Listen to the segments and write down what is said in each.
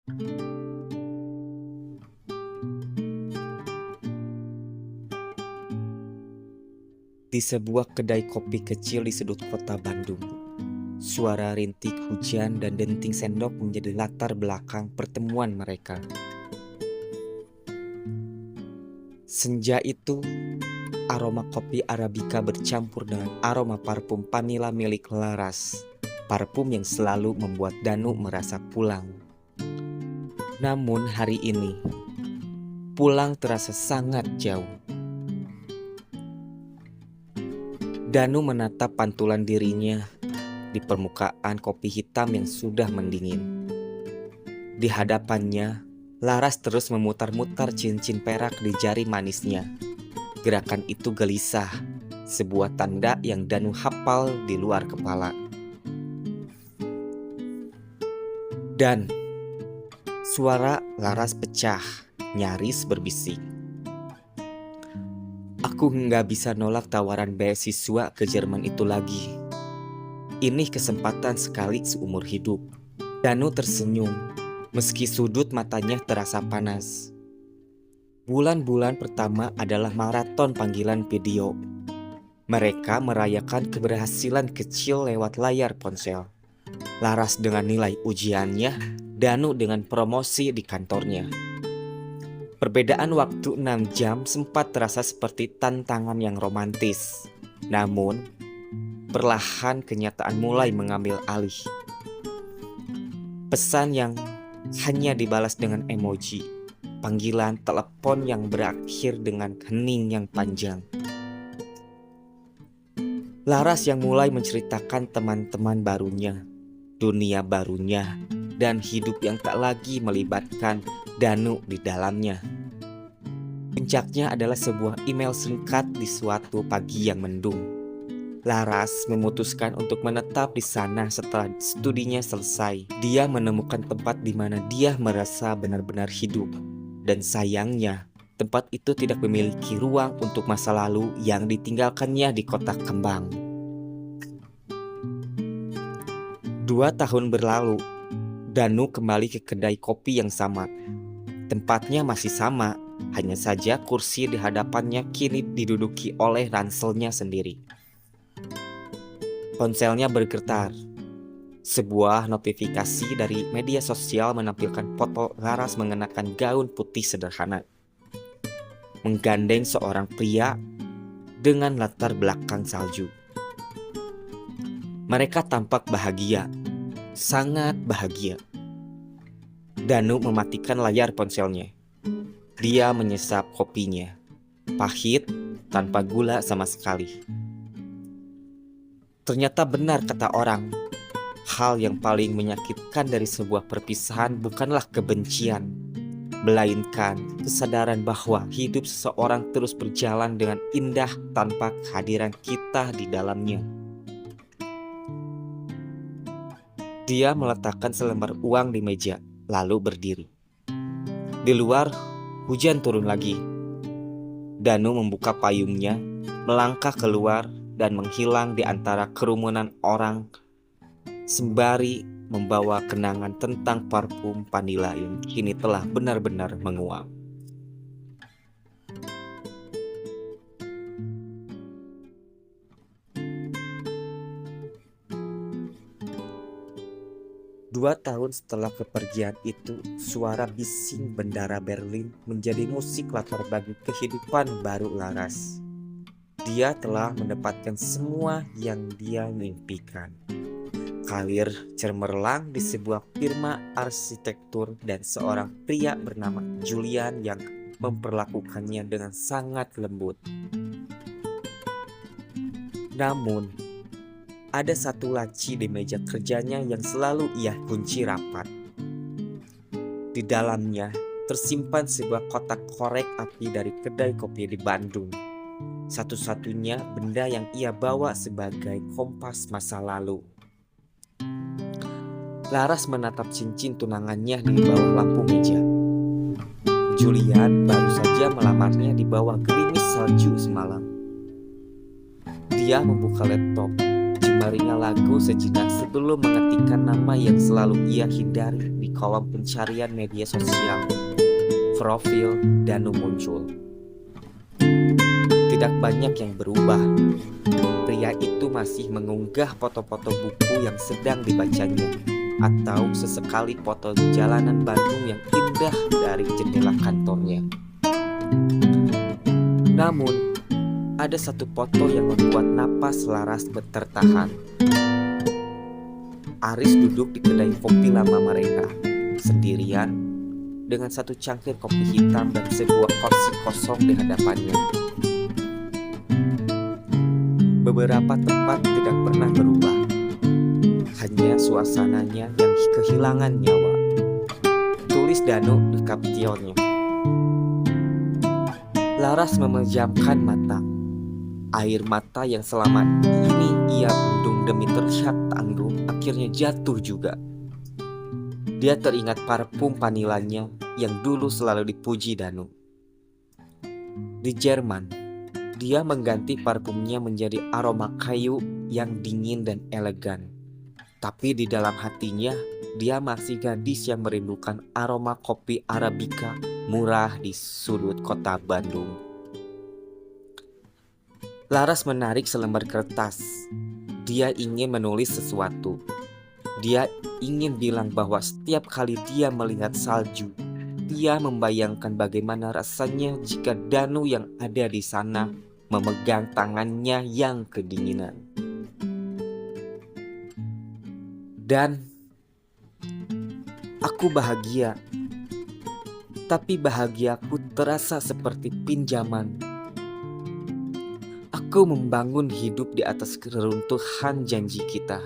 Di sebuah kedai kopi kecil di sudut kota Bandung, suara rintik hujan dan denting sendok menjadi latar belakang pertemuan mereka. Senja itu, aroma kopi Arabica bercampur dengan aroma parfum Pamila milik Laras, parfum yang selalu membuat Danu merasa pulang. Namun hari ini, pulang terasa sangat jauh. Danu menatap pantulan dirinya di permukaan kopi hitam yang sudah mendingin. Di hadapannya, Laras terus memutar-mutar cincin perak di jari manisnya. Gerakan itu gelisah, sebuah tanda yang Danu hafal di luar kepala. Dan suara Laras pecah, nyaris berbisik. Aku nggak bisa nolak tawaran beasiswa ke Jerman itu lagi. Ini kesempatan sekali seumur hidup. Danu tersenyum, meski sudut matanya terasa panas. Bulan-bulan pertama adalah maraton panggilan video. Mereka merayakan keberhasilan kecil lewat layar ponsel. Laras dengan nilai ujiannya, Danu dengan promosi di kantornya. Perbedaan waktu 6 jam sempat terasa seperti tantangan yang romantis. Namun, perlahan kenyataan mulai mengambil alih. Pesan yang hanya dibalas dengan emoji, panggilan telepon yang berakhir dengan hening yang panjang. Laras yang mulai menceritakan teman-teman barunya, dunia barunya, dan hidup yang tak lagi melibatkan Danu di dalamnya. Puncaknya adalah sebuah email singkat di suatu pagi yang mendung. Laras memutuskan untuk menetap di sana setelah studinya selesai. Dia menemukan tempat di mana dia merasa benar-benar hidup. Dan sayangnya, tempat itu tidak memiliki ruang untuk masa lalu yang ditinggalkannya di kota kembang. 2 tahun berlalu, Danu kembali ke kedai kopi yang sama. Tempatnya masih sama, hanya saja kursi di hadapannya kini diduduki oleh ranselnya sendiri. Ponselnya bergetar. Sebuah notifikasi dari media sosial menampilkan foto Laras mengenakan gaun putih sederhana, menggandeng seorang pria dengan latar belakang salju. Mereka tampak bahagia, sangat bahagia. Danu mematikan layar ponselnya. Dia menyesap kopinya, pahit, tanpa gula sama sekali. Ternyata benar kata orang, hal yang paling menyakitkan dari sebuah perpisahan bukanlah kebencian, melainkan kesadaran bahwa hidup seseorang terus berjalan dengan indah tanpa kehadiran kita di dalamnya. Dia meletakkan selembar uang di meja, lalu berdiri. Di luar, hujan turun lagi. Danu membuka payungnya, melangkah keluar dan menghilang di antara kerumunan orang, sembari membawa kenangan tentang parfum Pamila yang kini telah benar-benar menguap. Dua tahun setelah kepergian itu, suara bising bendara Berlin menjadi musik latar bagi kehidupan baru Laras. Dia telah mendapatkan semua yang dia mimpikan. Karir cemerlang di sebuah firma arsitektur dan seorang pria bernama Julian yang memperlakukannya dengan sangat lembut. Namun, ada satu laci di meja kerjanya yang selalu ia kunci rapat. Di dalamnya tersimpan sebuah kotak korek api dari kedai kopi di Bandung. Satu-satunya benda yang ia bawa sebagai kompas masa lalu. Laras menatap cincin tunangannya di bawah lampu meja. Julian baru saja melamarnya di bawah gerimis salju semalam. Dia membuka laptop, meringa lagu sejenak sebelum mengetikkan nama yang selalu ia hindari di kolom pencarian media sosial. Profil Danu muncul. Tidak banyak yang berubah. Pria itu masih mengunggah foto-foto buku yang sedang dibacanya, atau sesekali foto jalanan Bandung yang indah dari jendela kantornya. Namun, ada satu foto yang membuat napas Laras tertahan. Aris duduk di kedai kopi lama mereka, sendirian, dengan satu cangkir kopi hitam dan sebuah kursi kosong di hadapannya. Beberapa tempat tidak pernah berubah, hanya suasananya yang kehilangan nyawa. Tulis Danu di kaptionnya. Laras memejamkan mata. Air mata yang selama ini ia bendung demi terlihat tangguh akhirnya jatuh juga. Dia teringat parfum vanilanya yang dulu selalu dipuji Danu. Di Jerman, dia mengganti parfumnya menjadi aroma kayu yang dingin dan elegan. Tapi di dalam hatinya, dia masih gadis yang merindukan aroma kopi Arabica murah di sudut kota Bandung. Laras menarik selembar kertas. Dia ingin menulis sesuatu. Dia ingin bilang bahwa setiap kali dia melihat salju, dia membayangkan bagaimana rasanya jika Danu yang ada di sana memegang tangannya yang kedinginan. Dan aku bahagia. Tapi bahagiaku terasa seperti pinjaman. Aku membangun hidup di atas keruntuhan janji kita.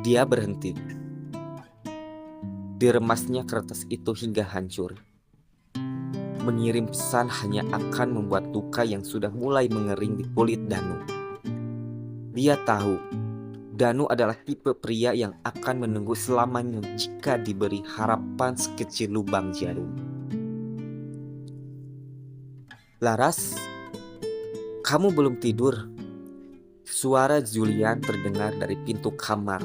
Dia berhenti. Diremasnya kertas itu hingga hancur. Mengirim pesan hanya akan membuat luka yang sudah mulai mengering di kulit Danu. Dia tahu Danu adalah tipe pria yang akan menunggu selamanya jika diberi harapan sekecil lubang jarum. Laras, kamu belum tidur? Suara Julian terdengar dari pintu kamar.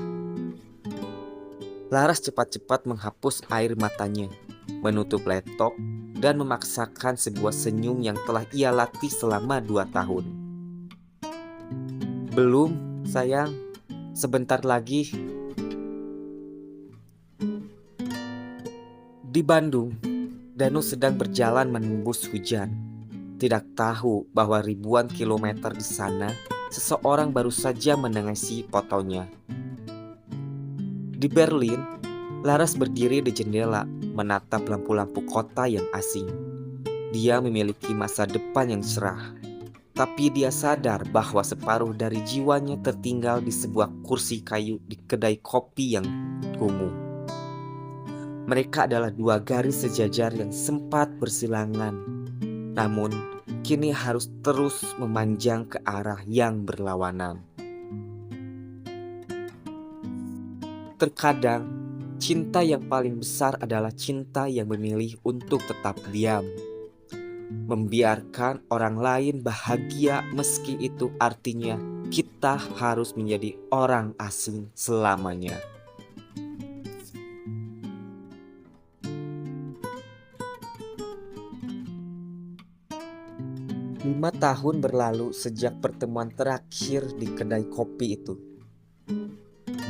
Laras cepat-cepat menghapus air matanya, menutup laptop, dan memaksakan sebuah senyum yang telah ia latih selama 2 tahun. Belum, sayang. Sebentar lagi. Di Bandung, Danu sedang berjalan menembus hujan. Tidak tahu bahwa ribuan kilometer di sana, seseorang baru saja menangisi fotonya. Di Berlin, Laras berdiri di jendela, menatap lampu-lampu kota yang asing. Dia memiliki masa depan yang cerah. Tapi dia sadar bahwa separuh dari jiwanya tertinggal di sebuah kursi kayu di kedai kopi yang kumuh. Mereka adalah 2 garis sejajar yang sempat bersilangan, namun kini harus terus memanjang ke arah yang berlawanan. Terkadang, cinta yang paling besar adalah cinta yang memilih untuk tetap diam. Membiarkan orang lain bahagia meski itu artinya kita harus menjadi orang asing selamanya. Lima tahun berlalu sejak pertemuan terakhir di kedai kopi itu.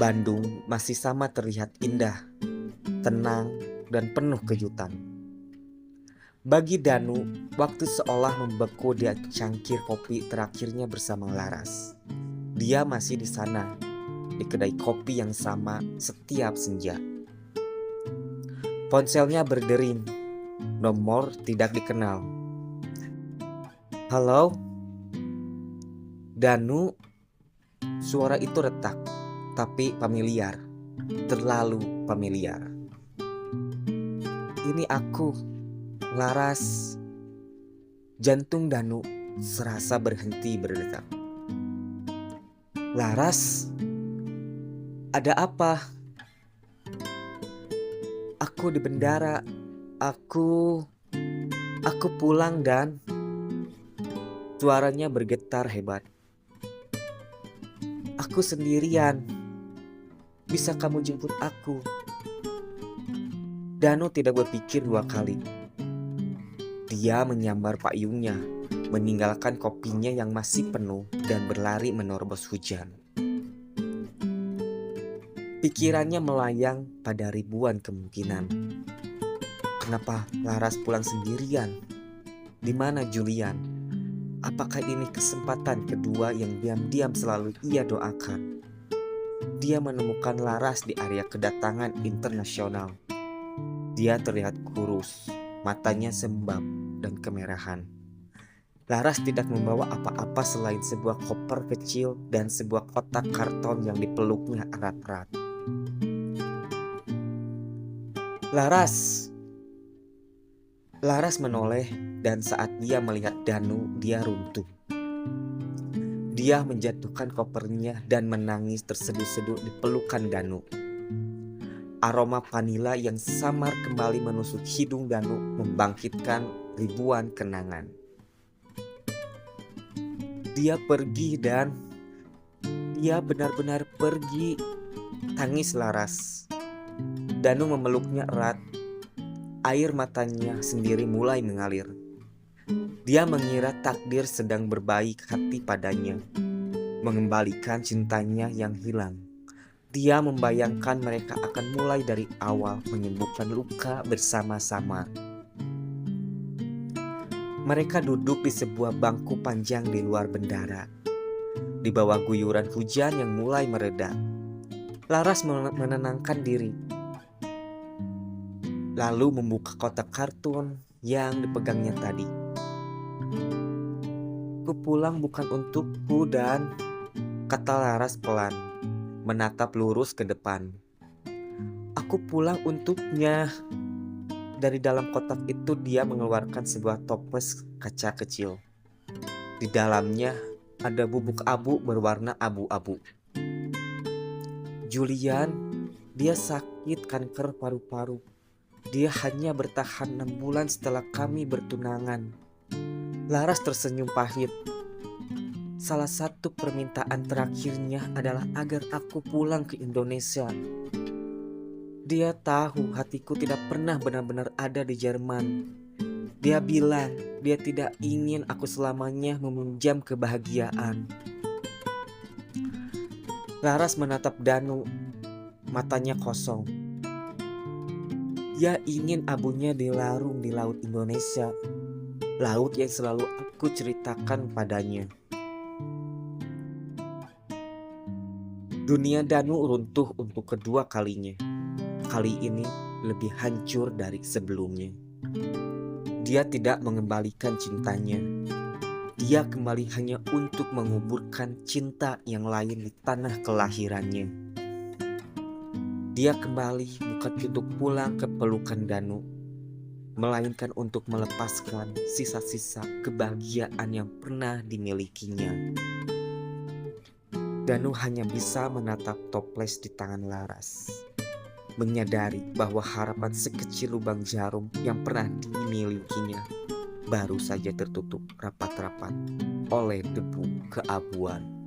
Bandung masih sama terlihat indah, tenang, dan penuh kejutan. Bagi Danu, waktu seolah membeku di cangkir kopi terakhirnya bersama Laras. Dia masih di sana, di kedai kopi yang sama setiap senja. Ponselnya berdering, nomor tidak dikenal. Halo? Danu, suara itu retak, tapi familiar, terlalu familiar. Ini aku, Laras. Jantung Danu serasa berhenti berdetak. Laras, ada apa? Aku di bendara. Aku pulang dan... Suaranya bergetar hebat. Aku sendirian. Bisa kamu jemput aku?" Danu tidak berpikir dua kali. Dia menyambar payungnya, meninggalkan kopinya yang masih penuh dan berlari menerobos hujan. Pikirannya melayang pada ribuan kemungkinan. Kenapa Laras pulang sendirian? Di mana Julian? Apakah ini kesempatan kedua yang diam-diam selalu ia doakan? Dia menemukan Laras di area kedatangan internasional. Dia terlihat kurus, matanya sembab dan kemerahan. Laras tidak membawa apa-apa selain sebuah koper kecil dan sebuah kotak karton yang dipeluknya erat-erat. Laras menoleh, dan saat dia melihat Danu, dia runtuh. Dia menjatuhkan kopernya dan menangis terseduh-seduh di pelukan Danu. Aroma vanila yang samar kembali menusuk hidung Danu, membangkitkan ribuan kenangan. Dia pergi dan dia benar-benar pergi, tangis Laras. Danu memeluknya erat. Air matanya sendiri mulai mengalir. Dia mengira takdir sedang berbaik hati padanya, mengembalikan cintanya yang hilang. Dia membayangkan mereka akan mulai dari awal menyembuhkan luka bersama-sama. Mereka duduk di sebuah bangku panjang di luar bendara, di bawah guyuran hujan yang mulai mereda. Laras menenangkan diri, lalu membuka kotak kartun yang dipegangnya tadi. "Ku pulang bukan untukku dan," kata Laras pelan, menatap lurus ke depan. "Aku pulang untuknya." Dari dalam kotak itu dia mengeluarkan sebuah toples kaca kecil. Di dalamnya ada bubuk abu berwarna abu-abu. "Julian, dia sakit kanker paru-paru. Dia hanya bertahan 6 bulan setelah kami bertunangan." Laras tersenyum pahit. "Salah satu permintaan terakhirnya adalah agar aku pulang ke Indonesia. Dia tahu hatiku tidak pernah benar-benar ada di Jerman. Dia bilang dia tidak ingin aku selamanya meminjam kebahagiaan." Laras menatap Danu, matanya kosong. Dia ingin abunya dilarung di laut Indonesia, laut yang selalu aku ceritakan padanya. Dunia Danu runtuh untuk kedua kalinya. Kali ini lebih hancur dari sebelumnya. Dia tidak mengembalikan cintanya. Dia kembali hanya untuk menguburkan cinta yang lain di tanah kelahirannya. Dia kembali bukan untuk pulang ke pelukan Danu, melainkan untuk melepaskan sisa-sisa kebahagiaan yang pernah dimilikinya. Danu hanya bisa menatap toples di tangan Laras, menyadari bahwa harapan sekecil lubang jarum yang pernah dimilikinya baru saja tertutup rapat-rapat oleh debu keabuan.